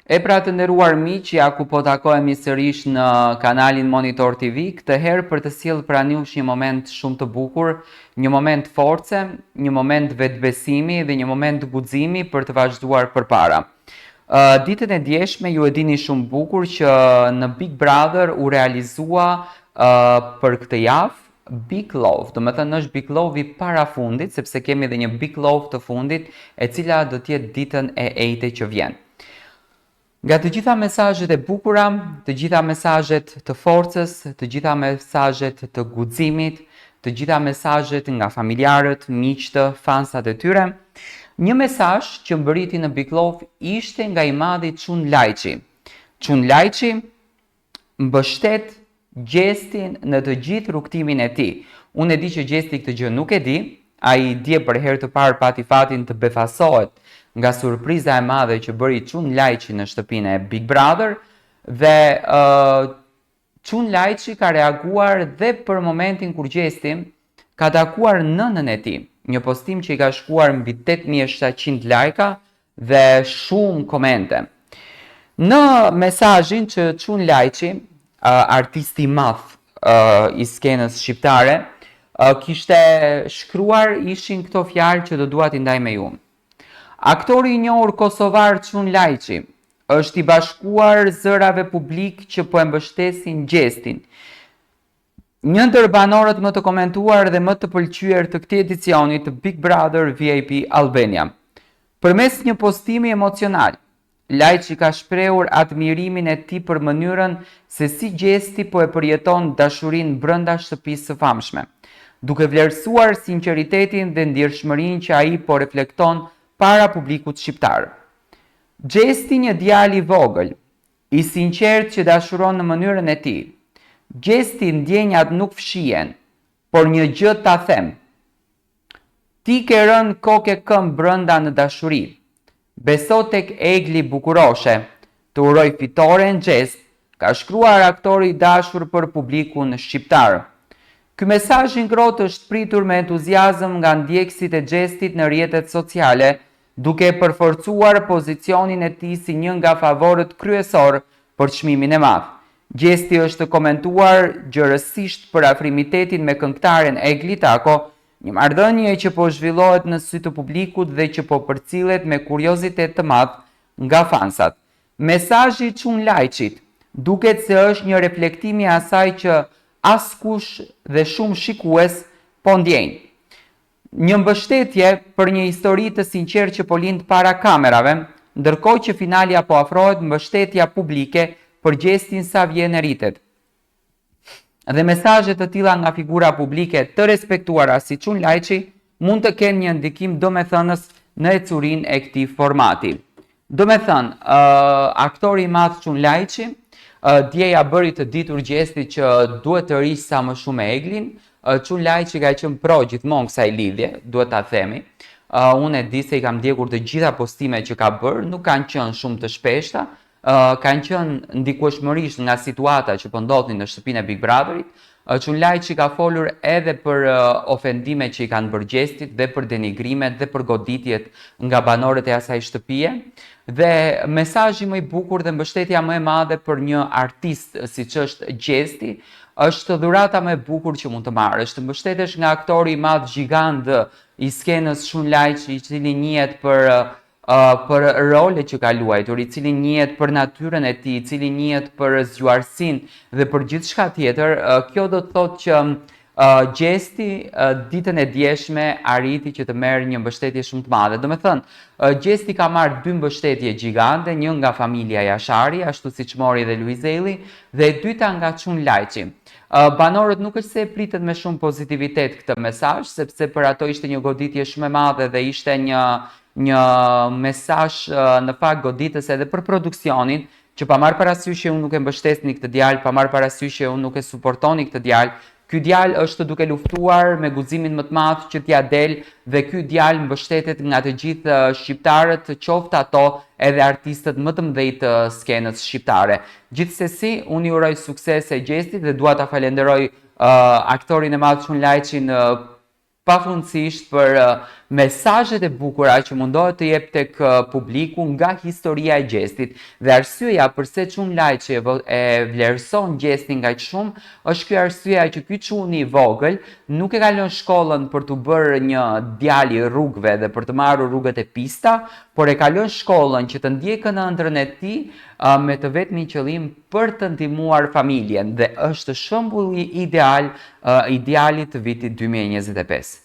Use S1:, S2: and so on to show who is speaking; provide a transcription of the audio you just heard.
S1: E pra të nderuar miq, ja ku po takohemi sërish në kanalin Monitor TV, këtë herë për të sjellë pranë jush një moment shumë të bukur, një moment force, një moment vetbesimi dhe një moment guximi për të vazhduar përpara. Ditën e djeshme ju e dini shumë bukur që në Big Brother u realizua për këtë javë Big Love, do të thënë është Big Love i parafundit, sepse kemi edhe një Big Love të fundit, e cila do të jetë ditën e 8 që vjen. Nga të gjitha mesazhet e bukura, të gjitha mesazhet të forcës, të gjitha mesazhet të guximit, të gjitha mesazhet nga familjarët, miqtë, fansat e tyre, një mesazh që mbërriti në Big Love ishte nga i madhi Çun Lajçi. Çun Lajçi mbështet Gjestin në të gjithë rrugtimin e tij. Unë e di që Gjesti këtë gjë nuk e di, ai dje për herë të parë pati fatin të befasohet nga surpriza e madhe që bëri Çun Lajçi në shtëpinë e Big Brother dhe Çun Lajçi ka reaguar dhe për momentin kur Gjesti ka takuar nënën e tij. Një postim që i ka shkuar mbi 8700 lajka dhe shumë komente. Në mesazhin që Çun Lajçi, artisti i madh i skenës shqiptare, kishte shkruar ishin këto fjalë që do dua t'i ndaj me ju. Aktori i njohur kosovar Çun Lajçi është i bashkuar zërave publik që po e mbështesin Gjestin. Një ndër banorët më të komentuar dhe më të pëlqyer të këtij edicioni të Big Brother VIP Albania. Përmes një postimi emocional, Lajçi ka shprehur admirimin e tij për mënyrën se si Gjesti po e përjeton dashurinë brenda shtëpisë së famshme, duke vlerësuar sinqeritetin dhe ndjershmërinë që ai po reflekton para publikut shqiptar. Gjesti një djalë i vogël, i sinqert që dashuron në mënyrën e tij. Gjesti ndjenjat nuk fshihen, por një gjë ta them. Ti ke rënë kokë këmbë brenda në dashuri. Beso tek egli bukuroshe, të uroj fitore në Gjest, ka shkruar aktori i dashur për publikun shqiptar. Ky mesazh i ngrohtë është pritur me entuziazëm nga ndjekësit e Gjestit në rrjetet sociale, duke përforcuar pozicionin e tij si një nga favorët kryesor për çmimin e madh. Gjesti është komentuar gjërësisht për afrimitetin me këngëtaren Egli Tako, një marrëdhënie që po zhvillohet në sy të publikut dhe që po përcillet me kuriozitet të madh nga fansat. Mesazhi i Çun Lajçit duket se është një reflektim i asaj që askush dhe shumë shikues po ndjejnë. Një mbështetje për një histori të sinqertë që po lind para kamerave, ndërkohë që finalja po afrohet, mbështetja publike për Gjestin sa vjen e rritet. Dhe mesazhe të tilla nga figura publike të respektuara si Çun Lajçi mund të kenë një ndikim domethënës në ecurinë e këtij formati. Domethënë, aktori i madh Çun Lajçi dje ja bëri të ditur Gjesti që duhet të rish sa më shumë me Eglin. Çun Lajçi ka qenë pro gjithmonë kësaj lidhje, duhet ta themi. Unë e di se i kam ndjekur të gjitha postimet që ka bërë, nuk kanë qenë shumë të shpeshta, kanë qenë ndikueshmërisht nga situata që po ndodhin në shtëpinë e Big Brotherit. Çun Lajçi ka folur edhe për ofendimet që i kanë bërë Gjestit dhe për denigrimet dhe për goditjet nga banorët e asaj shtëpie. Dhe mesazhi më i bukur dhe mbështetja më e madhe për një artist siç është Gjesti është dhurata më e bukur që mund të marrësh. Të mbështetesh nga aktori i madh gjigant i skenës Çun Lajçi, i cili njihet për rolet që ka luajtur, i cili njihet për natyrën e tij, i cili njihet për zgjuarsinë dhe për gjithçka tjetër. Kjo do të thotë që Gjesti ditën e djeshme arriti që të merr një mbështetje shumë të madhe. Domethënë, Gjesti ka marrë 2 mbështetje gjigante, një nga familja Jashari, ashtu siç mori dhe Luizelli, dhe e dyta nga Çun Lajçi. Banorët nuk është se e pritën me shumë pozitivitet këtë mesazh, sepse për ato ishte një goditje shumë e madhe dhe ishte një mesazh në fakt goditës edhe për produksionin, që pa marrë parasysh që unë nuk e mbështesni këtë djalë, pa marrë parasysh që unë nuk e suportoni këtë djalë. Ky djalë është duke luftuar me guximin më të madh që t'ia del dhe ky djalë mbështetet nga të gjithë shqiptarët, qoftë ato edhe artistët më të mëdhenj të skenës shqiptare. Gjithsesi, unë i uroj sukses e Gjestit dhe dua ta falenderoj aktorin e madh Çun Lajçin pafundësisht për mesazhet e bukura që mundohet të jep tek publiku nga historia e gjestit. Dhe arsyeja pse çun Lajçi e vlerëson gjestin kaq shumë është ky arsyeja që ky çuni i vogël nuk e ka lënë shkollën për të bërë një djalë i rrugëve dhe për të marrur rrugët e pista, por e ka lënë shkollën që të ndjekën ëndrrën e tij me të vetmi qëllim për të ndihmuar familjen dhe është shembulli ideal idealit të vitit 2025.